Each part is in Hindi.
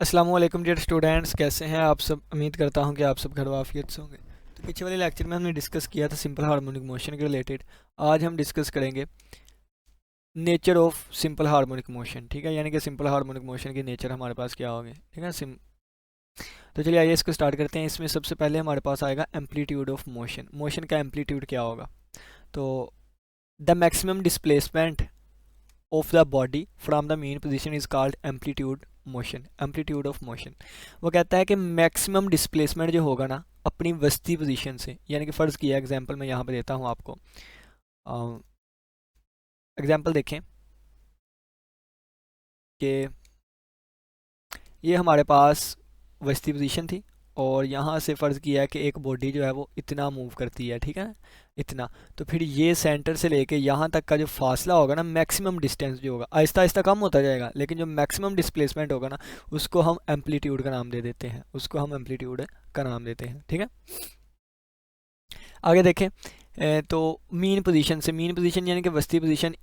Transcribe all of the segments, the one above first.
अस्सलाम वालेकुम डियर स्टूडेंट्स, कैसे हैं आप सब। उम्मीद करता हूं कि आप सब घर वाफियत से होंगे। तो पिछले वाले लेक्चर में हमने डिस्कस किया था सिंपल हार्मोनिक मोशन के रिलेटेड। आज हम डिस्कस करेंगे nature of simple harmonic motion. ठीक है, यानी कि सिंपल हार्मोनिक मोशन की नेचर हमारे पास क्या होंगे। ठीक है तो चलिए आइए इसको स्टार्ट करते हैं। इसमें सबसे पहले हमारे पास आएगा एम्पलीट्यूड ऑफ मोशन। मोशन का एम्पलीट्यूड क्या होगा। तो the maximum displacement of the body from the main position is called amplitude motion. Amplitude of motion वो कहता है कि मैक्सिमम डिस्प्लेसमेंट जो होगा ना अपनी वस्ती पोजीशन से, यानी कि फ़र्ज़ किया एग्जांपल मैं यहाँ पे देता हूँ आपको। एग्जांपल देखें कि ये हमारे पास वस्ती पोजीशन थी और यहाँ से फ़र्ज़ किया है कि एक बॉडी जो है वो इतना मूव करती है। ठीक है, इतना। तो फिर ये सेंटर से लेके यहाँ तक का जो फासला होगा ना, मैक्सिमम डिस्टेंस जो होगा, आहिस्ता आहिस्ता कम होता जाएगा, लेकिन जो मैक्सिमम डिस्प्लेसमेंट होगा ना उसको हम एम्पलीट्यूड का नाम दे देते हैं। उसको हम एम्पलीट्यूड का नाम देते हैं। ठीक है, आगे देखें। तो मीन पोजीशन से, मीन पोजीशन यानी कि वस्ती पोजीशन,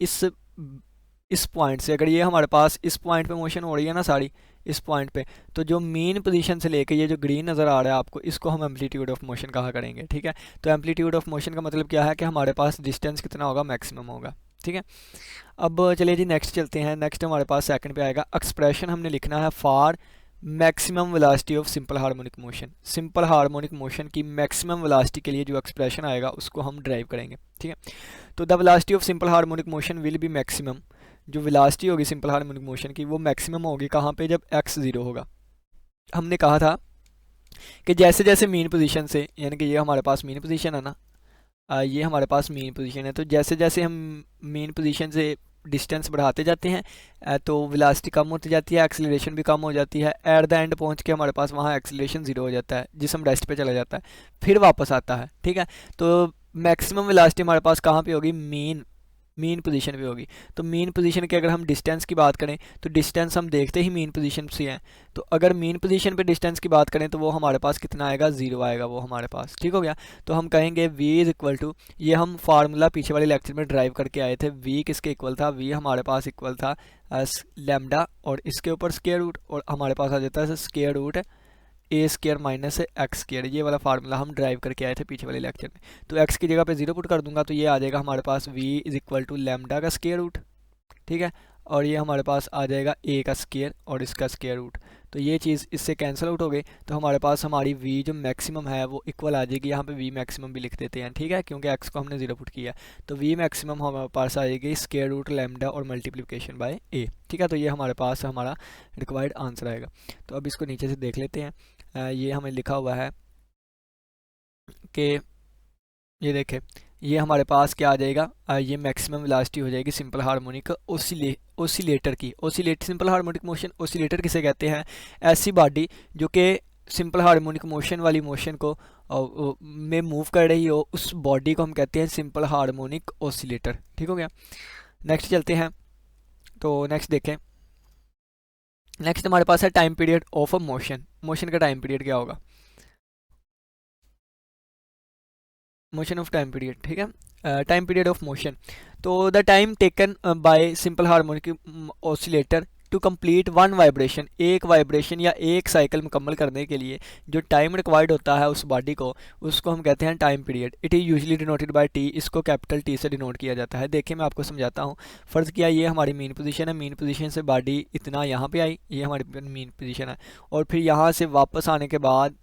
इस पॉइंट से अगर ये हमारे पास इस पॉइंट पे मोशन हो रही है ना सारी, इस पॉइंट पे, तो जो मेन पोजीशन से लेके ये जो ग्रीन नज़र आ रहा है आपको, इसको हम एम्पलीट्यूड ऑफ मोशन कहा करेंगे। ठीक है, तो एम्पलीट्यूड ऑफ मोशन का मतलब क्या है कि हमारे पास डिस्टेंस कितना होगा, मैक्सिमम होगा। ठीक है, अब चलिए जी नेक्स्ट चलते हैं। नेक्स्ट हमारे पास सेकंड पे आएगा एक्सप्रेशन। हमने लिखना है for maximum velocity of simple harmonic motion. Simple harmonic motion की मैक्सिमम वेलोसिटी के लिए जो एक्सप्रेशन आएगा उसको हम ड्राइव करेंगे। ठीक है, तो the velocity of simple harmonic motion will be maximum. जो वेलोसिटी होगी सिंपल हार्मोनिक मोशन की वो मैक्सिमम होगी कहाँ पे, जब x ज़ीरो होगा। हमने कहा था कि जैसे जैसे मीन पोजीशन से, यानी कि ये हमारे पास मीन पोजीशन है ना, ये हमारे पास मीन पोजीशन है, तो जैसे जैसे हम मीन पोजीशन से डिस्टेंस बढ़ाते जाते हैं तो वेलोसिटी कम होती जाती है, एक्सेलरेशन भी कम हो जाती है। एट द एंड पहुंच के हमारे पास वहाँ एक्सेलरेशन ज़ीरो हो जाता है, जिसम रेस्ट पे चला जाता है, फिर वापस आता है। ठीक है, तो मैक्सिमम वेलोसिटी हमारे पास कहाँ पे होगी, मीन पोजीशन पे होगी। तो मीन पोजीशन की अगर हम डिस्टेंस की बात करें तो डिस्टेंस हम देखते ही मीन पोजीशन से हैं, तो अगर मीन पोजीशन पे डिस्टेंस की बात करें तो वो हमारे पास कितना आएगा, ज़ीरो आएगा वो हमारे पास। ठीक हो गया, तो हम कहेंगे v इज़ इक्वल टू, ये हम फार्मूला पीछे वाले लेक्चर में ड्राइव करके आए थे। v किसके इक्वल था, v हमारे पास इक्वल था लैम्डा और इसके ऊपर स्क्वायर रूट, और हमारे पास आ जाता है स्क्वायर रूट ए स्केयर माइनस एक्स स्केयर। ये वाला फार्मूला हम ड्राइव करके आए थे पीछे वाले लेक्चर में। तो एक्स की जगह पे जीरो पुट कर दूंगा तो ये आ जाएगा हमारे पास v is equal to lambda का स्केयर रूट। ठीक है, और ये हमारे पास आ जाएगा a का स्केयर और इसका स्केयर रूट। तो ये चीज़ इससे कैंसिल आउट हो गई, तो हमारे पास हमारी v जो मैक्सिमम है वो इक्वल आ जाएगी। यहाँ पे v मैक्सिमम भी लिख देते हैं। ठीक है, क्योंकि x को हमने जीरो पुट किया, तो v मैक्सिमम हमारे पास आ जाएगी स्केयर रूट लैम्डा और मल्टीप्लिकेशन बाय a। ठीक है, तो ये हमारे पास हमारा रिक्वायर्ड आंसर आएगा। तो अब इसको नीचे से देख लेते हैं। ये हमें लिखा हुआ है कि ये देखें, ये हमारे पास क्या आ जाएगा, ये मैक्सिमम वेलोसिटी हो जाएगी सिंपल हार्मोनिक ओसिलेटर की। Oscillator, simple harmonic motion oscillator किसे कहते हैं, ऐसी बॉडी जो कि सिंपल हार्मोनिक मोशन वाली मोशन को में मूव कर रही हो, उस बॉडी को हम कहते हैं सिंपल हार्मोनिक ओसिलेटर। ठीक हो गया, नेक्स्ट चलते हैं। तो नेक्स्ट देखें, नेक्स्ट हमारे पास है time period of a motion. Motion का टाइम पीरियड क्या होगा, मोशन ऑफ टाइम पीरियड। ठीक है, टाइम पीरियड ऑफ मोशन, तो the time taken by simple harmonic oscillator to complete one vibration, एक वाइब्रेशन या एक साइकिल मुकम्मल करने के लिए जो टाइम रिक्वायर्ड होता है उस बॉडी को, उसको हम कहते हैं time period. It is usually denoted by T, इसको कैपिटल टी से डिनोट किया जाता है। देखिए मैं आपको समझाता हूँ। फ़र्ज़ किया ये हमारी मेन पोजीशन है, मेन पोजीशन से बॉडी इतना यहाँ पे आई, ये हमारी मेन पोजीशन है, और फिर यहाँ से वापस आने के बाद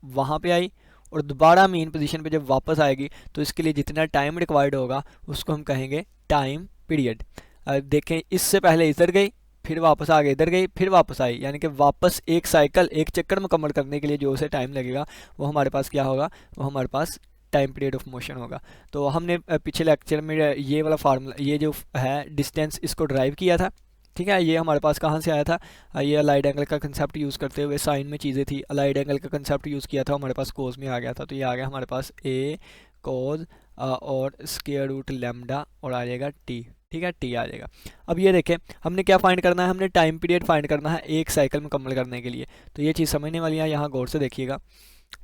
वहाँ पे आई, और दोबारा मेन पोजीशन पे जब वापस आएगी तो इसके लिए जितना टाइम रिक्वायर्ड होगा उसको हम कहेंगे टाइम पीरियड। देखें, इससे पहले इधर गई, फिर वापस आ गई, इधर गई, फिर वापस आई, यानी कि वापस एक साइकिल, एक चक्कर मुकम्मल करने के लिए जो उसे टाइम लगेगा वो हमारे पास क्या होगा, वो हमारे पास टाइम पीरियड ऑफ मोशन होगा। तो हमने पिछले लेक्चर में ये वाला फार्मूला, ये जो है डिस्टेंस, इसको ड्राइव किया था। ठीक है, ये हमारे पास कहाँ से आया था, ये अलाइड एंगल का कंसेप्ट यूज़ करते हुए, साइन में चीज़ें थी, अलाइड एंगल का कंसेप्ट यूज़ किया था, हमारे पास कोज में आ गया था। तो ये आ गया हमारे पास ए कोज और स्क्वायर रूट लैम्डा और आ जाएगा टी। ठीक है, टी आ जाएगा। अब ये देखें, हमने क्या फाइंड करना है, हमने टाइम पीरियड फाइंड करना है एक साइकिल मुकम्मल करने के लिए। तो ये चीज़ समझने वाली है, यहाँ गौर से देखिएगा।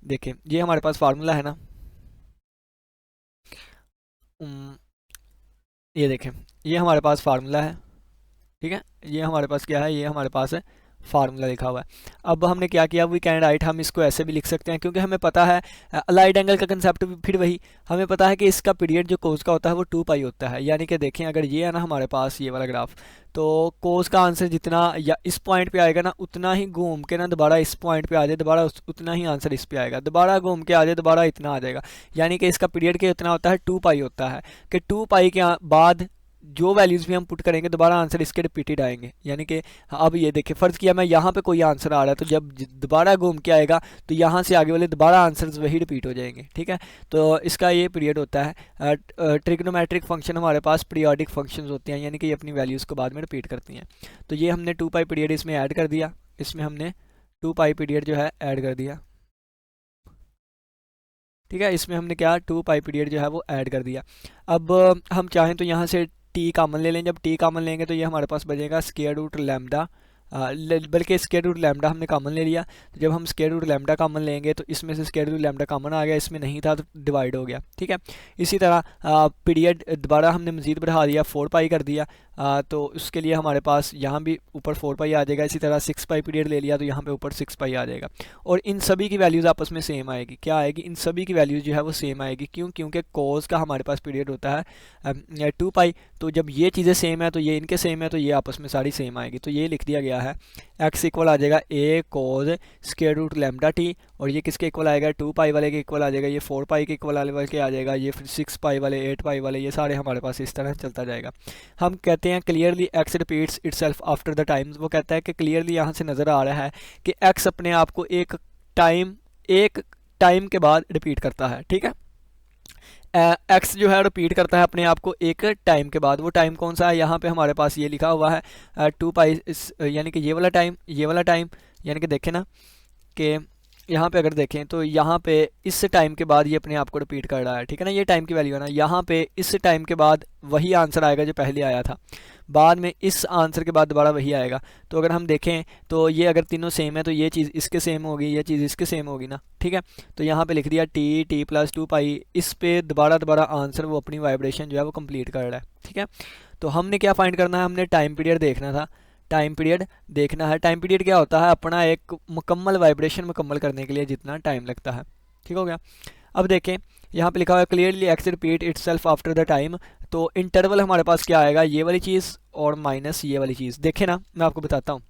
देखें, ये हमारे पास फार्मूला है ना, उम, ये देखें, ये हमारे पास फार्मूला है। ठीक है, ये हमारे पास क्या है, ये हमारे पास है फार्मूला लिखा हुआ है। अब हमने क्या किया, वी कैन राइट, हम इसको ऐसे भी लिख सकते हैं क्योंकि हमें पता है अलाइड एंगल का कंसेप्ट भी फिर वही, हमें पता है कि इसका पीरियड जो कोस का होता है वो 2 पाई होता है। यानी कि देखें अगर ये है ना हमारे पास ये वाला ग्राफ, तो कोस का आंसर जितना या इस पॉइंट पे आएगा ना उतना ही घूम के ना दोबारा इस पॉइंट पे आ जाए, दोबारा उतना ही आंसर इस पे आएगा, दोबारा घूम के आ जाए दोबारा इतना आ जाएगा। यानी कि इसका पीरियड के इतना होता है 2 पाई होता है, कि 2 पाई के बाद जो वैल्यूज़ भी हम पुट करेंगे दोबारा आंसर इसके रिपीटेड आएंगे। यानी कि अब ये देखिए फ़र्ज़ किया मैं यहाँ पे कोई आंसर आ रहा है, तो जब दोबारा घूम के आएगा तो यहाँ से आगे वाले दोबारा आंसर्स वही रिपीट हो जाएंगे। ठीक है, तो इसका ये पीरियड होता है। ट्रिग्नोमेट्रिक फंक्शन हमारे पास पीरियोडिक फंक्शंस होते हैं, यानी कि ये अपनी वैल्यूज़ को बाद में रिपीट करती हैं। तो ये हमने 2 पाई पीरियड इसमें ऐड कर दिया, इसमें हमने 2 पाई पीरियड जो है ऐड कर दिया। ठीक है, इसमें हमने क्या 2 पाई पीरियड जो है वो ऐड कर दिया। अब हम चाहें तो यहाँ से टी कामन ले लें, जब टी कामन लेंगे तो ये हमारे पास बचेगा स्क्वायर रूट लैम्डा, बल्कि स्क्वायर रूट लैम्डा हमने कामन ले लिया। तो जब हम स्क्वायर रूट लैम्डा कामन लेंगे तो इसमें से स्क्वायर रूट लैम्डा कामन आ गया, इसमें नहीं था तो डिवाइड हो गया। ठीक है, इसी तरह पीरियड दोबारा हमने मज़ीद बढ़ा दिया, 4 पाई कर दिया। तो उसके लिए हमारे पास यहाँ भी ऊपर 4 पाई आ जाएगा। इसी तरह 6 पाई पीरियड ले लिया तो यहाँ पे ऊपर 6 पाई आ जाएगा। और इन सभी की वैल्यूज़ आपस में सेम आएगी। क्या आएगी, इन सभी की वैल्यूज़ जो है वो सेम आएगी। क्यों, क्योंकि कोस का हमारे पास पीरियड होता है 2 पाई, तो जब ये चीज़ें सेम है तो ये इनके सेम है, तो ये आपस में सारी सेम आएगी। तो ये लिख दिया गया है एक्स इक्वल आ जाएगा A cos square root lambda T, और ये किसके इक्वल आएगा 2 पाई वाले के इक्वल आ जाएगा, ये 4 पाई के इक्वल वाले के आ जाएगा, ये फिर 6 पाई वाले 8 पाई वाले, ये सारे हमारे पास इस तरह चलता जाएगा। हम कहते हैं clearly x repeats itself after the times, वो कहता है कि क्लियरली यहाँ से नज़र आ रहा है कि एक्स अपने आप को एक टाइम के बाद रिपीट करता है। ठीक है, एक्स जो है रिपीट करता है अपने आप को एक टाइम के बाद। वो टाइम कौन सा है, यहाँ पे हमारे पास ये लिखा हुआ है 2 पाई, यानी कि ये वाला टाइम, ये वाला टाइम। यानी कि देखें ना कि यहाँ पे अगर देखें तो यहाँ पे इस टाइम के बाद ये अपने आप को रिपीट कर रहा है। ठीक है ना, ये टाइम की वैल्यू है ना, यहाँ पे इस टाइम के बाद वही आंसर आएगा जो पहले आया था, बाद में इस आंसर के बाद दोबारा वही आएगा। तो अगर हम देखें तो ये अगर तीनों सेम है तो ये चीज़ इसके सेम होगी, ये चीज़ इसके सेम होगी ना। ठीक है, तो यहाँ पे लिख दिया टी प्लस 2 पाई, इस पे दोबारा आंसर वो अपनी वाइब्रेशन जो है वो कंप्लीट कर रहा है। ठीक है, तो हमने क्या फाइंड करना है, हमने टाइम पीरियड देखना था, टाइम पीरियड देखना है। टाइम पीरियड क्या होता है, अपना एक मुकम्मल वाइब्रेशन मुकम्मल करने के लिए जितना टाइम लगता है। ठीक हो गया। अब देखें यहाँ पे लिखा हुआ है clearly x repeat itself after the time, तो इंटरवल हमारे पास क्या आएगा, ये वाली चीज़ और माइनस ये वाली चीज़। देखें ना, मैं आपको बताता हूँ,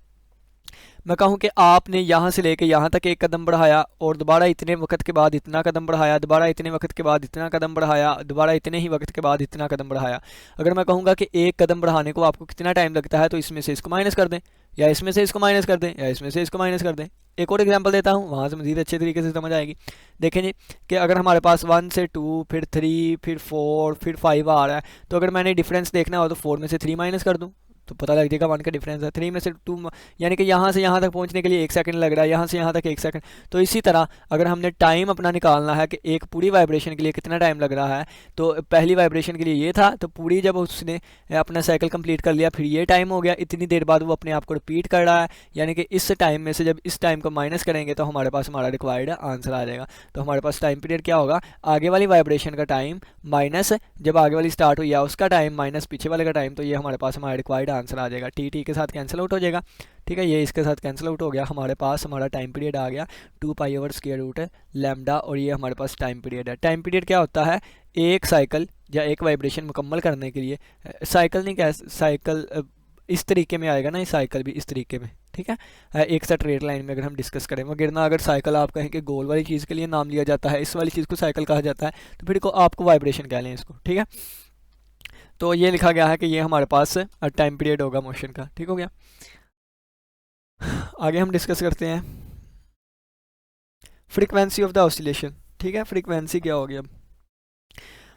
मैं कहूँ कि आपने यहाँ से लेके यहाँ तक एक कदम बढ़ाया और दोबारा इतने वक्त के बाद इतना कदम बढ़ाया, दोबारा इतने वक्त के बाद इतना कदम बढ़ाया, दोबारा इतने ही वक्त के बाद इतना कदम बढ़ाया। अगर मैं कहूँगा कि एक कदम बढ़ाने को आपको कितना टाइम लगता है, तो इसमें से इसको माइनस कर दें, या इसमें से इसको माइनस कर दें, या इसमें से इसको माइनस कर दें। एक और एग्जांपल देता हूँ, वहाँ से मज़ीद अच्छे तरीके से समझ आएगी। देखें जी कि अगर हमारे पास 1 से 2 फिर 3 फिर 4 फिर 5 आ रहा है, तो अगर मैंने डिफरेंस देखना हो तो 4 में से 3 माइनस कर दूँ तो पता लग जाएगा 1 का डिफरेंस है। 3 में से 2, यानी कि यहाँ से यहाँ तक पहुँचने के लिए 1 सेकंड लग रहा है, यहाँ से यहाँ तक 1 सेकंड। तो इसी तरह अगर हमने टाइम अपना निकालना है कि एक पूरी वाइब्रेशन के लिए कितना टाइम लग रहा है, तो पहली वाइब्रेशन के लिए ये था, तो पूरी जब उसने अपना साइकिल कंप्लीट कर लिया फिर ये टाइम हो गया, इतनी देर बाद वो अपने आप को रिपीट कर रहा है। यानी कि इस टाइम में से जब इस टाइम को माइनस करेंगे तो हमारे पास हमारा रिक्वायर्ड आंसर आ जाएगा। तो हमारे पास टाइम पीरियड क्या होगा, आगे वाली वाइब्रेशन का टाइम माइनस जब आगे वाली स्टार्ट हुई है उसका टाइम माइनस पीछे वाले का टाइम, तो ये हमारे पास हमारा रिक्वायर्ड आंसर आ जाएगा। टी के साथ कैंसिल आउट हो जाएगा। ठीक है, ये इसके साथ कैंसिल आउट हो गया, हमारे पास हमारा टाइम पीरियड आ गया 2 pi over square root lambda, और ये हमारे पास टाइम पीरियड है। टाइम पीरियड क्या होता है, एक साइकिल या एक वाइब्रेशन मुकम्मल करने के लिए, साइकिल नहीं, क्या साइकिल इस तरीके में आएगा ना, इस साइकिल भी इस तरीके में। ठीक है, एक सा स्ट्रेट लाइन में अगर हम डिस्कस करें, वो गिरना अगर साइकिल आप कहें कि गोल वाली चीज़ के लिए नाम लिया जाता है, इस वाली चीज़ को साइकिल कहा जाता है, तो फिर को आपको वाइब्रेशन कह लें इसको। ठीक है, तो ये लिखा गया है कि ये हमारे पास टाइम पीरियड होगा मोशन का। ठीक हो गया, आगे हम डिस्कस करते हैं फ्रीक्वेंसी ऑफ द ऑसिलेशन। ठीक है, फ्रीक्वेंसी क्या होगी, अब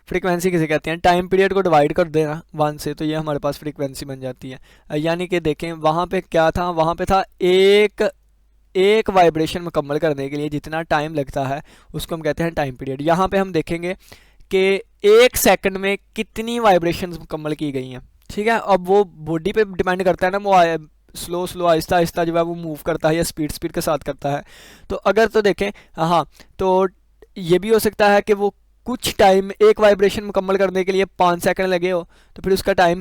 फ्रीक्वेंसी किसे कहते हैं, टाइम पीरियड को डिवाइड कर देना 1 से, तो ये हमारे पास फ्रीक्वेंसी बन जाती है। यानी कि देखें वहाँ पे क्या था, वहाँ पे था एक वाइब्रेशन मुकम्मल करने के लिए जितना टाइम लगता है उसको हम कहते हैं टाइम पीरियड। यहाँ पे हम देखेंगे कि 1 सेकंड में कितनी वाइब्रेशंस मुकम्मल की गई हैं। ठीक है, अब वो बॉडी पे डिपेंड करता है ना, वो स्लो आहिस्ता आहिस्ता जो है वो मूव करता है या स्पीड के साथ करता है। तो अगर तो देखें, हाँ, तो ये भी हो सकता है कि वो कुछ टाइम एक वाइब्रेशन मुकम्मल करने के लिए 5 सेकंड लगे हो, तो फिर उसका टाइम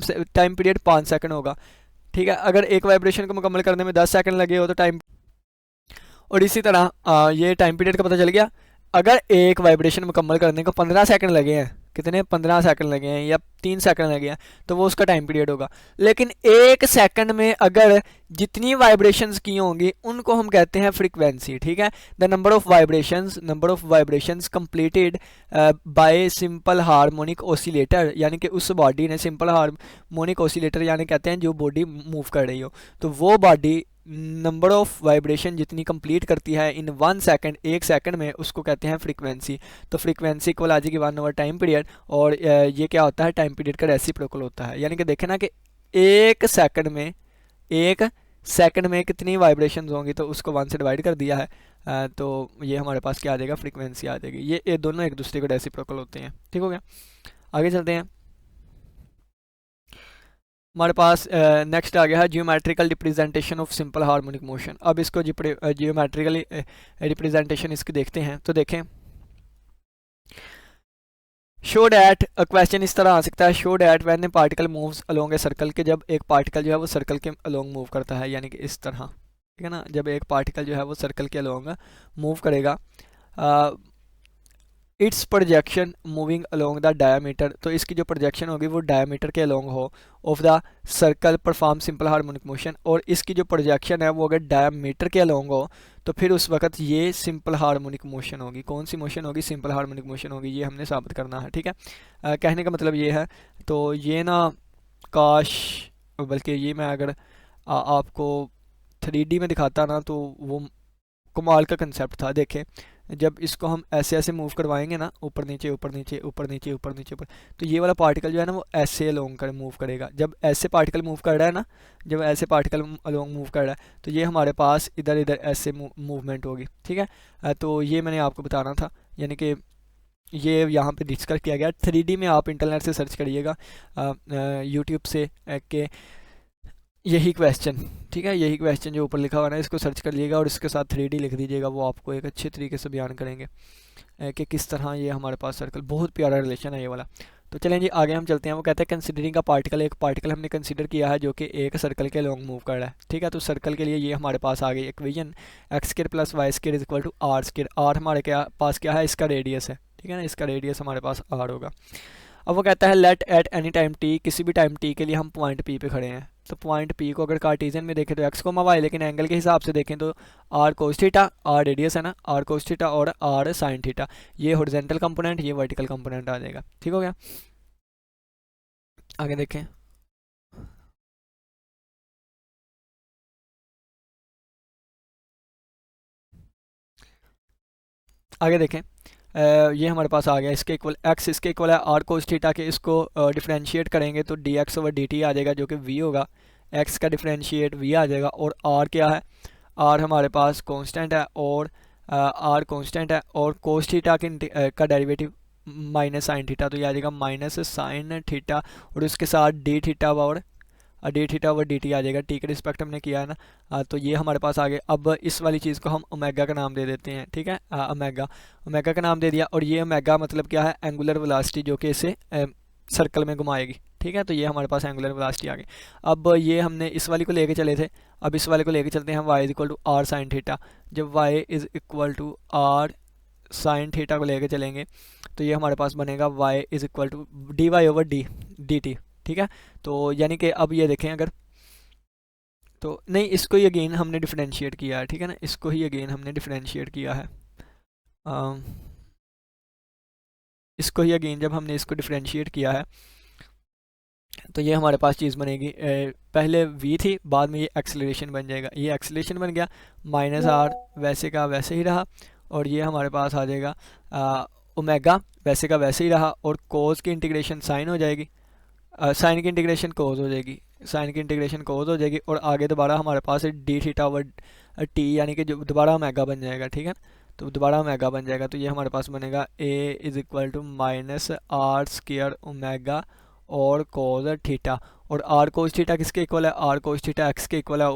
पीरियड 5 सेकंड होगा। ठीक है। अगर एक वाइब्रेशन को मुकम्मल करने में 10 सेकंड लगे हो तो टाइम, और इसी तरह ये टाइम पीरियड का पता चल गया। अगर एक वाइब्रेशन मुकम्मल करने को 15 सेकंड लगे हैं, कितने 15 सेकंड लगे हैं या 3 सेकंड लगे हैं, तो वो उसका टाइम पीरियड होगा। लेकिन एक सेकंड में अगर जितनी वाइब्रेशंस की होंगी उनको हम कहते हैं फ्रीक्वेंसी। ठीक है। The number of vibrations completed by simple harmonic oscillator, यानी कि उस बॉडी ने सिंपल हार्मोनिक ऑसिलेटर यानी कहते हैं जो बॉडी मूव कर रही हो, तो वो बॉडी नंबर ऑफ वाइब्रेशन जितनी कंप्लीट करती है इन 1 सेकंड, एक सेकंड में, उसको कहते हैं फ्रीक्वेंसी। तो फ्रीक्वेंसी इक्वल आ जाएगी 1 ओवर टाइम पीरियड, और ये क्या होता है, टाइम पीरियड का रेसिप्रोकल होता है। यानी कि देखें ना कि एक सेकंड में कितनी वाइब्रेशंस होंगी, तो उसको 1 से डिवाइड कर दिया है, तो ये हमारे पास क्या आ जाएगा, फ्रीक्वेंसी आ जाएगी। ये दोनों एक दूसरे को रेसिप्रोकल होते हैं। ठीक हो गया, आगे चलते हैं। हमारे पास नेक्स्ट आ गया है geometrical representation of simple harmonic motion. अब इसको जियोमेट्रिकली रिप्रेजेंटेशन इसकी देखते हैं। तो देखें, शो डैट, क्वेश्चन इस तरह आ सकता है, show that when A particle moves along a circle, के जब एक पार्टिकल जो है वो सर्कल के अलोंग मूव करता है, यानी कि इस तरह, ठीक है ना, जब एक पार्टिकल जो है वो सर्कल के अलोंग मूव करेगा, it's projection moving along the diameter, तो इसकी जो प्रोजेक्शन होगी वो डायमीटर के अलोंग हो of the circle perform simple harmonic motion, और इसकी जो प्रोजेक्शन है वो अगर डायमीटर के अलोंग हो तो फिर उस वक्त ये सिंपल हार्मोनिक मोशन होगी। कौन सी मोशन होगी, सिंपल हार्मोनिक मोशन होगी। ये हमने साबित करना है। ठीक है, कहने का मतलब ये है। तो ये ना काश, बल्कि ये मैं अगर आपको 3D में दिखाता ना तो वो कमाल का कंसेप्ट था। देखें, जब इसको हम ऐसे ऐसे मूव करवाएंगे ना, ऊपर नीचे ऊपर नीचे ऊपर नीचे ऊपर नीचे ऊपर, तो ये वाला पार्टिकल जो है ना वो ऐसे अलोंग कर मूव करेगा। जब ऐसे पार्टिकल मूव कर रहा है ना, जब ऐसे पार्टिकल अलोंग मूव कर रहा है तो ये हमारे पास इधर इधर ऐसे मूवमेंट होगी। ठीक है, तो ये मैंने आपको बताना था, यानी कि ये यहाँ पे डिस्कस किया गया। 3D में आप इंटरनेट से सर्च करिएगा, यूट्यूब से के यही क्वेश्चन, ठीक है, यही क्वेश्चन जो ऊपर लिखा हुआ है इसको सर्च कर लीजिएगा और इसके साथ 3D लिख दीजिएगा, वो आपको एक अच्छे तरीके से बयान करेंगे कि किस तरह ये हमारे पास सर्कल, बहुत प्यारा रिलेशन है ये वाला। तो चलें जी, आगे हम चलते हैं। वो कहते हैं कंसिडरिंग का पार्टिकल, एक पार्टिकल हमने कंसिडर किया है जो कि एक सर्कल के लॉन्ग मूव कर रहा है। ठीक है, तो सर्कल के लिए ये हमारे पास आ गई equation, X square plus Y square is equal to R square. R हमारे पास क्या है, इसका रेडियस है। ठीक है ना, इसका रेडियस हमारे पास आर होगा। अब वो कहता है let at any time T, किसी भी टाइम टी के लिए हम पॉइंट पी पे खड़े हैं। तो पॉइंट पी को अगर कार्टेशियन में देखें तो एक्स कोमा वाई, लेकिन एंगल के हिसाब से देखें तो R cos theta, R radius है ना, आर कोस थीटा और आर साइन थीटा, ये हॉरिजॉन्टल कंपोनेंट, ये वर्टिकल कंपोनेंट आ जाएगा। ठीक हो गया, आगे देखें। आगे देखें, ये हमारे पास आ गया, इसके इक्वल एक्स, इसके इक्वल है आर कोस थीटा के, इसको डिफ्रेंशिएट करेंगे तो D X over D T आ जाएगा जो कि वी होगा। एक्स का डिफ्रेंशिएट वी आ जाएगा, और आर क्या है, आर हमारे पास कांस्टेंट है, और आर कांस्टेंट है, और कोस थीटा का डेरिवेटिव माइनस साइन थीटा, तो ये आ जाएगा माइनस साइन थीटा, और उसके साथ डी थीटा और D theta over D T आ जाएगा। टी के रिस्पेक्ट हमने किया है ना, तो ये हमारे पास आ गया। अब इस वाली चीज़ को हम ओमेगा का नाम दे देते हैं। ठीक है, ओमेगा का नाम दे दिया, और ये ओमेगा मतलब क्या है, एंगुलर वेलोसिटी जो कि इसे सर्कल में घुमाएगी। ठीक है, तो ये हमारे पास एंगुलर वेलोसिटी आ गई। अब ये हमने इस वाली को लेके चले थे, अब इस वाले को लेके चलते हैं हम, Y is equal to R sine theta. जब Y is equal to R sine theta को लेके चलेंगे तो ये हमारे पास बनेगा Y is equal to D Y over D T. ठीक है, तो यानी कि अब ये देखें अगर, तो नहीं, इसको ही अगेन हमने डिफरेंशिएट किया है। ठीक है ना, इसको ही अगेन हमने डिफरेंशिएट किया है, इसको ही अगेन जब हमने इसको डिफरेंशिएट किया है तो ये हमारे पास चीज़ बनेगी, पहले v थी, बाद में ये एक्सेलरेशन बन जाएगा, ये एक्सेलरेशन बन गया, माइनस आर वैसे का वैसे ही रहा, और ये हमारे पास आ जाएगा ओमेगा वैसे का वैसे ही रहा, और कोस की इंटीग्रेशन साइन हो जाएगी, साइन की इंटीग्रेशन कोस हो जाएगी, साइन की इंटीग्रेशन कोस हो जाएगी, और आगे दोबारा हमारे पास डी थीटा ओवर टी, यानी कि जो दोबारा ओमेगा बन जाएगा। ठीक है, तो दोबारा ओमेगा बन जाएगा, तो ये हमारे पास बनेगा A is equal to minus R square omega और कोस थीटा, और आर कोस थीटा किसके इक्वल है, आर कोस थीटा एक्स के इक्वल है,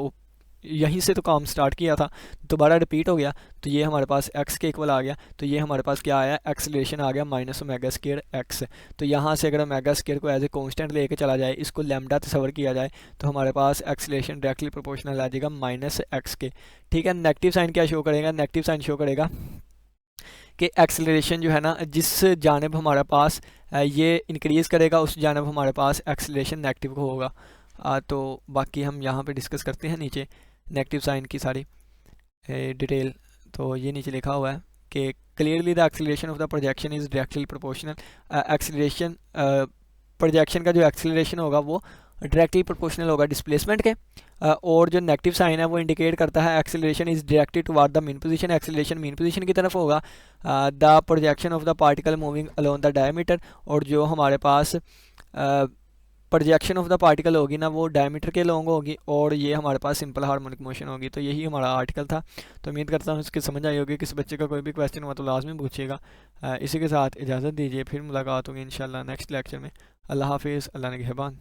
यहीं से तो काम स्टार्ट किया था, दोबारा रिपीट हो गया, तो ये हमारे पास एक्स के इक्वल आ गया। तो ये हमारे पास क्या आया, एक्सेलरेशन आ गया माइनस ओमेगा स्क्वायर एक्स। तो यहाँ से अगर ओमेगा स्क्वायर को एज ए कॉन्स्टेंट लेके चला जाए, इसको लैम्डा तस्वर किया जाए, तो हमारे पास एक्सेलरेशन डायरेक्टली प्रोपोर्शनल आ जाएगा माइनस एक्स के। ठीक है, नेगेटिव साइन क्या शो करेगा, नेगेटिव साइन शो करेगा कि एक्सेलरेशन जो है ना, जिस जानब हमारे पास ये इंक्रीज़ करेगा, उस जानब हमारे पास एक्सेलरेशन नेगेटिव को होगा। तो बाकी हम यहाँ पे डिस्कस करते हैं नीचे नेगेटिव साइन की सारी डिटेल। तो ये नीचे लिखा हुआ है कि clearly the acceleration of the projection is directly proportional. Acceleration projection का जो एक्सेलरेशन होगा वो डायरेक्टली प्रोपोर्शनल होगा डिस्प्लेसमेंट के। और जो नेगेटिव साइन है वो इंडिकेट करता है acceleration is directed toward the mean position, acceleration mean position की तरफ होगा। The projection of the particle moving along the diameter, और जो हमारे पास प्रोजेक्शन ऑफ द पार्टिकल होगी ना, वो डायमीटर के लॉन्ग होगी, और ये हमारे पास सिंपल हार्मोनिक मोशन होगी। तो यही हमारा आर्टिकल था। तो उम्मीद करता हूँ इसकी समझ आई होगी। किसी बच्चे का कोई भी क्वेश्चन हुआ तो लाजमी पूछिएगा। इसी के साथ इजाज़त दीजिए, फिर मुलाकात होगी इंशाल्लाह नेक्स्ट लेक्चर में। अल्लाह हाफिज़, अल्लाह निगहबान।